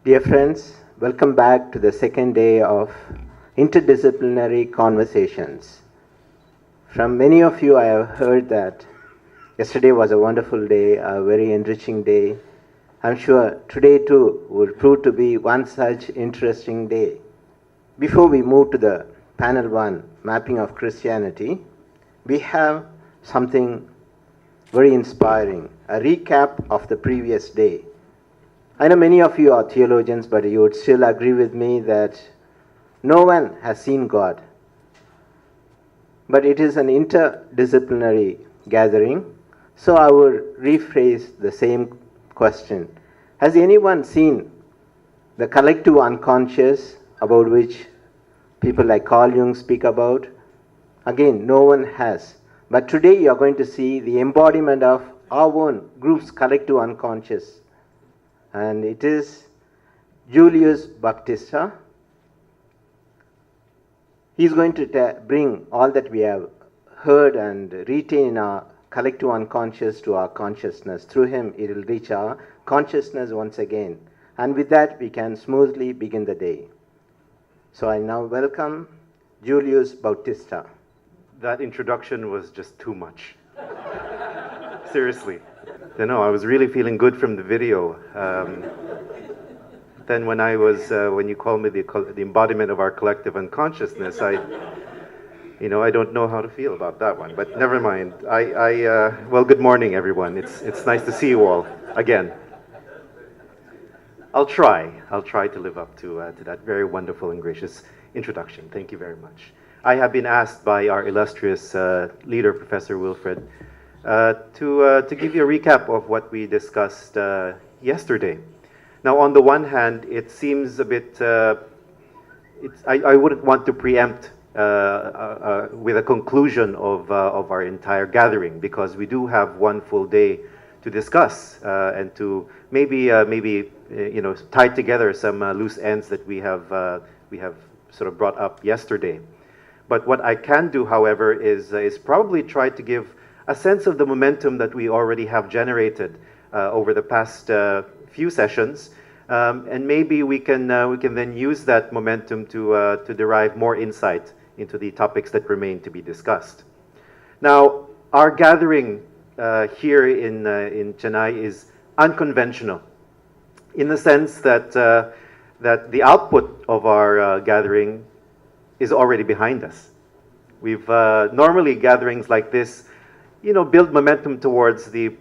Dear friends, welcome back to the second day of interdisciplinary conversations. From many of you, I have heard that yesterday was a wonderful day, a very enriching day. I'm sure today too will prove to be one such interesting day. Before we move to the panel one, Mapping of Christianity, we have something very inspiring, a recap of the previous day. I know many of you are theologians, but you would still agree with me that no one has seen God. But it is an interdisciplinary gathering, so I would rephrase the same question. Has anyone seen the collective unconscious about which people like Carl Jung speak about? Again, no one has. But today you are going to see the embodiment of our own group's collective unconscious. And it is Julius Bautista. He's going to bring all that we have heard and retain in our collective unconscious to our consciousness. Through him, it will reach our consciousness once again. And with that, we can smoothly begin the day. So I now welcome Julius Bautista. That introduction was just too much. Seriously. I was really feeling good from the video. Then when you called me the embodiment of our collective unconsciousness, I don't know how to feel about that one. But never mind. Well, good morning, everyone. It's nice to see you all again. I'll try to live up to that very wonderful and gracious introduction. Thank you very much. I have been asked by our illustrious leader, Professor Wilfred, to give you a recap of what we discussed yesterday. Now, on the one hand, it seems a bit, I wouldn't want to preempt with a conclusion of our entire gathering, because we do have one full day to discuss and to maybe tie together some loose ends that we have sort of brought up yesterday. But what I can do, however, is probably try to give a sense of the momentum that we already have generated over the past few sessions, and maybe we can then use that momentum to derive more insight into the topics that remain to be discussed. Now, our gathering here in Chennai is unconventional, in the sense that the output of our gathering is already behind us. We've normally gatherings like this, build momentum towards the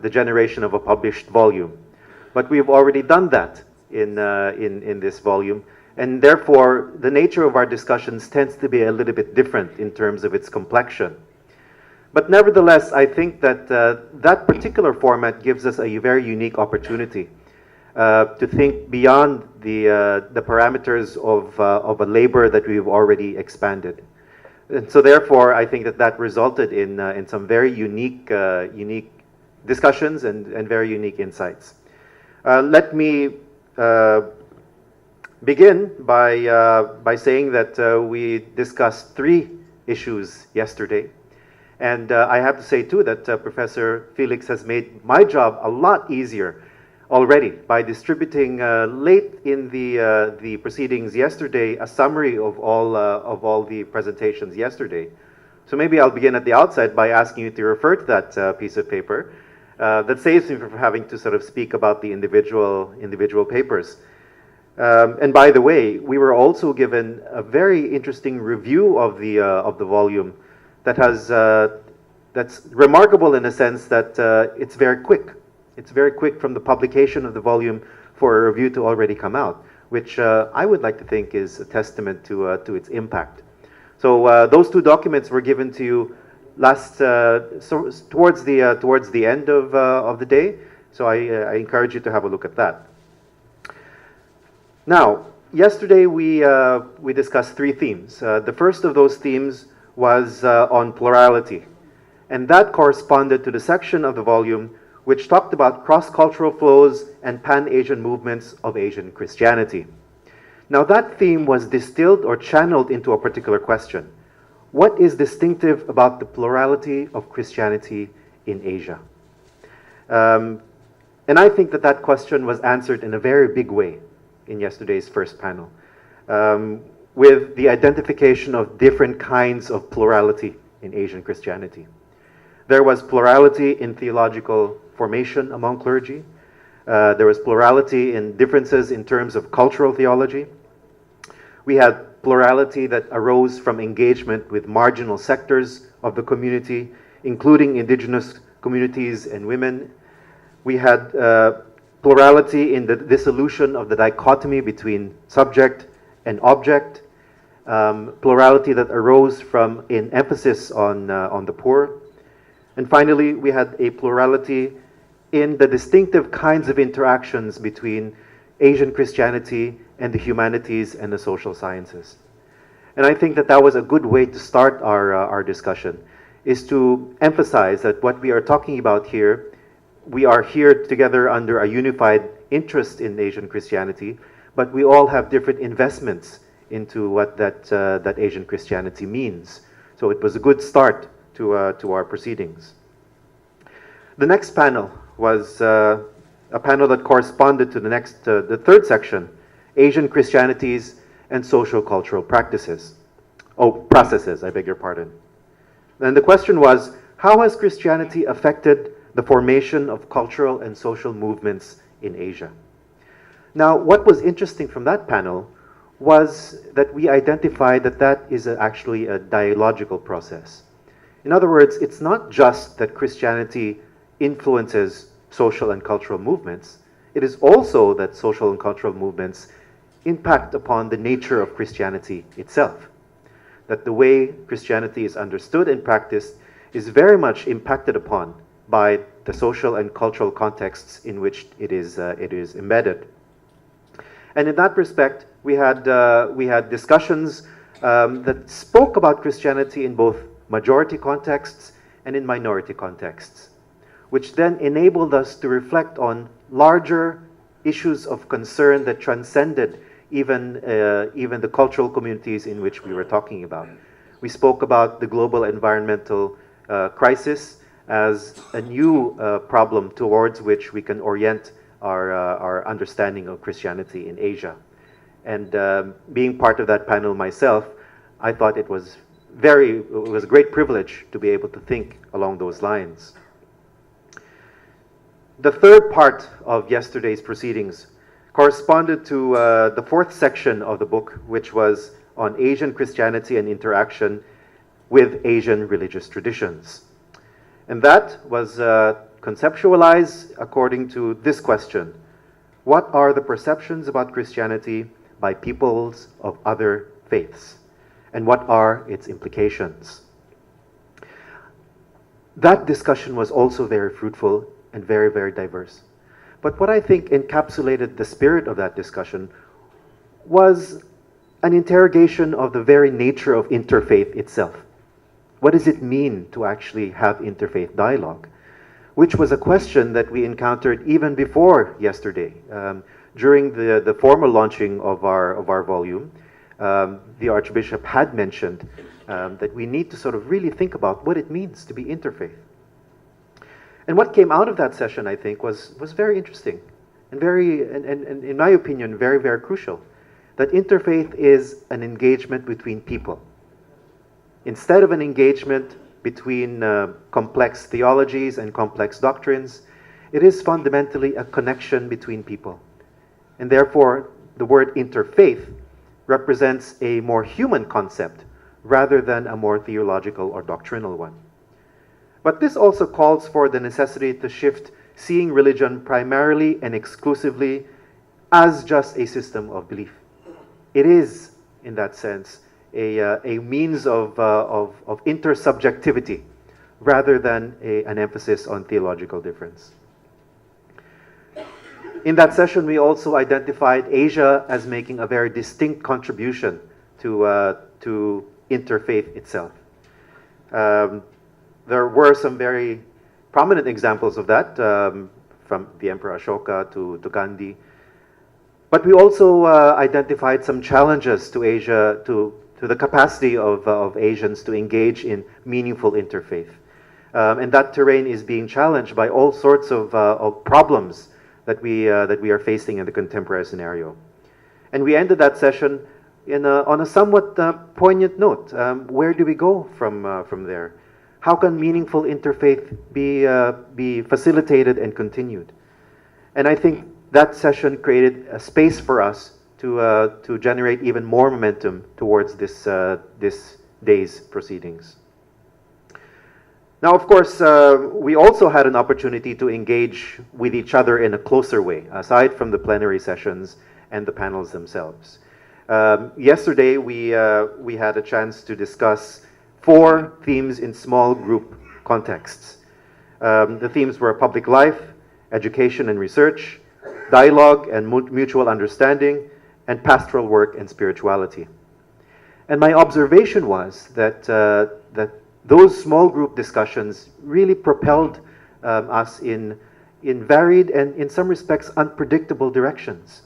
generation of a published volume, but we've already done that in this volume, and therefore the nature of our discussions tends to be a little bit different in terms of its complexion. But nevertheless, I think that that particular format gives us a very unique opportunity to think beyond the parameters of a labor that we've already expanded. And so therefore, I think that resulted in some very unique discussions and very unique insights. Let me begin by saying that we discussed 3 issues yesterday. And I have to say, too, that Professor Felix has made my job a lot easier already by distributing late in the proceedings yesterday a summary of all the presentations yesterday. So maybe I'll begin at the outset by asking you to refer to that piece of paper. That saves me from having to sort of speak about the individual papers. And by the way, we were also given a very interesting review of the volume that's remarkable in a sense that it's very quick. It's very quick from the publication of the volume for a review to already come out, which I would like to think is a testament to its impact. So those 2 documents were given to you towards the end of the day. So I encourage you to have a look at that. Now, yesterday we discussed 3 themes. The first of those themes was on plurality, and that corresponded to the section of the volume which talked about cross-cultural flows and pan-Asian movements of Asian Christianity. Now, that theme was distilled or channeled into a particular question. What is distinctive about the plurality of Christianity in Asia? And I think that that question was answered in a very big way in yesterday's first panel, with the identification of different kinds of plurality in Asian Christianity. There was plurality in theological formation among clergy. There was plurality in differences in terms of cultural theology. We had plurality that arose from engagement with marginal sectors of the community, including indigenous communities and women. We had plurality in the dissolution of the dichotomy between subject and object, plurality that arose from an emphasis on the poor. And finally, we had a plurality in the distinctive kinds of interactions between Asian Christianity and the humanities and the social sciences. And I think that that was a good way to start our discussion, is to emphasize that what we are talking about here, we are here together under a unified interest in Asian Christianity, but we all have different investments into what that Asian Christianity means. So it was a good start to our proceedings. The next panel was a panel that corresponded to the third section, Asian Christianities and Social Cultural Practices. Oh, processes, I beg your pardon. And the question was, how has Christianity affected the formation of cultural and social movements in Asia? Now, what was interesting from that panel was that we identified that that is actually a dialogical process. In other words, it's not just that Christianity influences social and cultural movements, it is also that social and cultural movements impact upon the nature of Christianity itself. That the way Christianity is understood and practiced is very much impacted upon by the social and cultural contexts in which it is embedded. And in that respect, we had discussions that spoke about Christianity in both majority contexts and in minority contexts, which then enabled us to reflect on larger issues of concern that transcended even the cultural communities in which we were talking about. We spoke about the global environmental crisis as a new problem towards which we can orient our understanding of Christianity in Asia. And being part of that panel myself, I thought it was a great privilege to be able to think along those lines. The third part of yesterday's proceedings corresponded to the fourth section of the book, which was on Asian Christianity and interaction with Asian religious traditions. And that was conceptualized according to this question: what are the perceptions about Christianity by peoples of other faiths? And what are its implications? That discussion was also very fruitful and very, very diverse. But what I think encapsulated the spirit of that discussion was an interrogation of the very nature of interfaith itself. What does it mean to actually have interfaith dialogue? Which was a question that we encountered even before yesterday. During the formal launching of our volume, the Archbishop had mentioned that we need to sort of really think about what it means to be interfaith. And what came out of that session, I think, was very interesting and in my opinion, very, very crucial. That interfaith is an engagement between people. Instead of an engagement between complex theologies and complex doctrines, it is fundamentally a connection between people. And therefore, the word interfaith represents a more human concept rather than a more theological or doctrinal one. But this also calls for the necessity to shift seeing religion primarily and exclusively as just a system of belief. It is, in that sense, a means of intersubjectivity rather than an emphasis on theological difference. In that session, we also identified Asia as making a very distinct contribution to interfaith itself. There were some very prominent examples of that, from the Emperor Ashoka to Gandhi. But we also identified some challenges to Asia, to the capacity of Asians to engage in meaningful interfaith. And that terrain is being challenged by all sorts of problems that we are facing in the contemporary scenario. And we ended that session on a somewhat poignant note. Where do we go from there? How can meaningful interfaith be facilitated and continued? And I think that session created a space for us to generate even more momentum towards this day's proceedings. Now, of course, we also had an opportunity to engage with each other in a closer way, aside from the plenary sessions and the panels themselves. Yesterday, we had a chance to discuss 4 themes in small group contexts. The themes were public life, education and research, dialogue and mutual understanding, and pastoral work and spirituality. And my observation was that those small group discussions really propelled us in varied and, in some respects, unpredictable directions.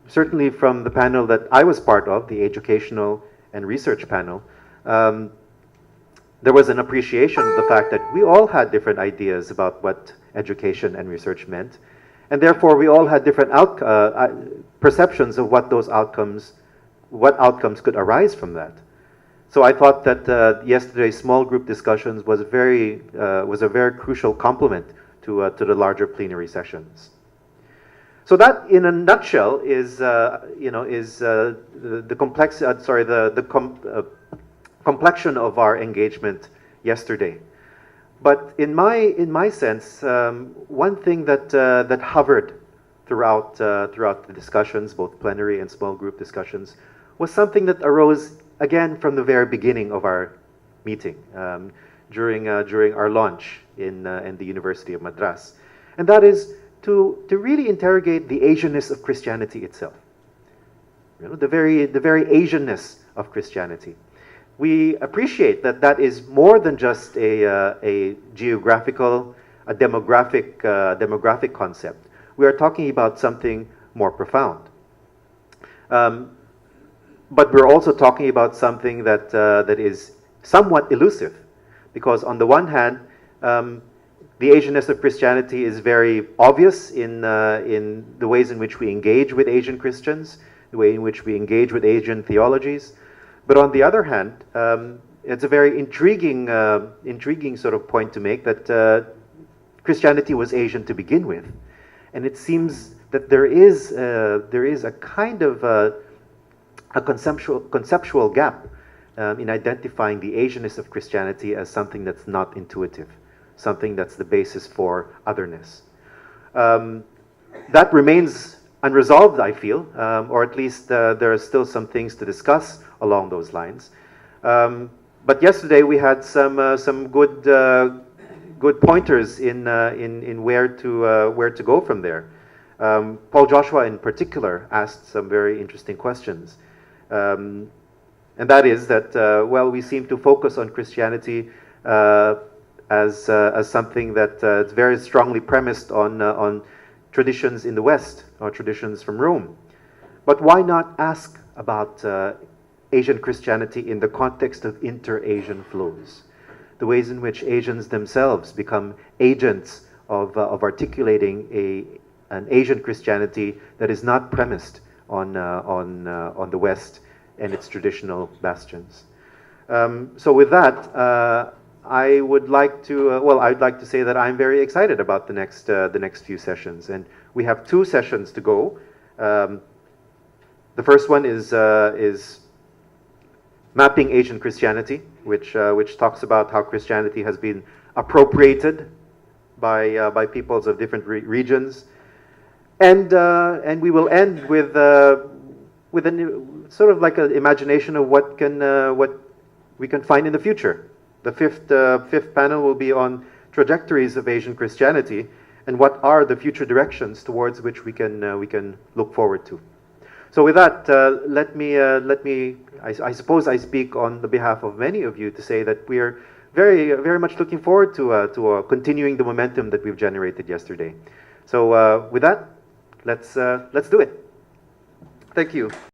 Certainly from the panel that I was part of, the educational and research panel, there was an appreciation of the fact that we all had different ideas about what education and research meant, and therefore we all had different perceptions of what outcomes could arise from that. So I thought that yesterday's small group discussions was a very crucial complement to the larger plenary sessions. So that, in a nutshell, is the complexion of our engagement yesterday. But in my sense, one thing that hovered throughout the discussions, both plenary and small group discussions, was something that arose again from the very beginning of our meeting, during our launch in the University of Madras, and that is to really interrogate the Asianness of Christianity itself. The very Asianness of Christianity. We appreciate that is more than just a demographic concept. We are talking about something more profound. But we're also talking about something that is somewhat elusive, because on the one hand, the Asianness of Christianity is very obvious in the ways in which we engage with Asian Christians, the way in which we engage with Asian theologies. But on the other hand, it's a very intriguing sort of point to make that Christianity was Asian to begin with, and it seems that there is a kind of a conceptual gap in identifying the Asianness of Christianity as something that's not intuitive, something that's the basis for otherness. That remains unresolved, I feel, or at least there are still some things to discuss along those lines. But yesterday we had some good pointers in where to go from there. Paul Joshua, in particular, asked some very interesting questions, and that is that we seem to focus on Christianity as something that is very strongly premised on traditions in the West, or traditions from Rome. But why not ask about Asian Christianity in the context of inter-Asian flows, the ways in which Asians themselves become agents of articulating an Asian Christianity that is not premised on the West and its traditional bastions. So with that, I would like to I'd like to say that I'm very excited about the next few sessions, and we have 2 sessions to go. The first one is mapping Asian Christianity, which talks about how Christianity has been appropriated by peoples of different regions, and we will end with a sort of like an imagination of what we can find in the future. The fifth panel will be on trajectories of Asian Christianity and what are the future directions towards which we can look forward to. So with that, let me. I suppose I speak on the behalf of many of you to say that we are very much looking forward to continuing the momentum that we've generated yesterday. So with that, let's do it. Thank you.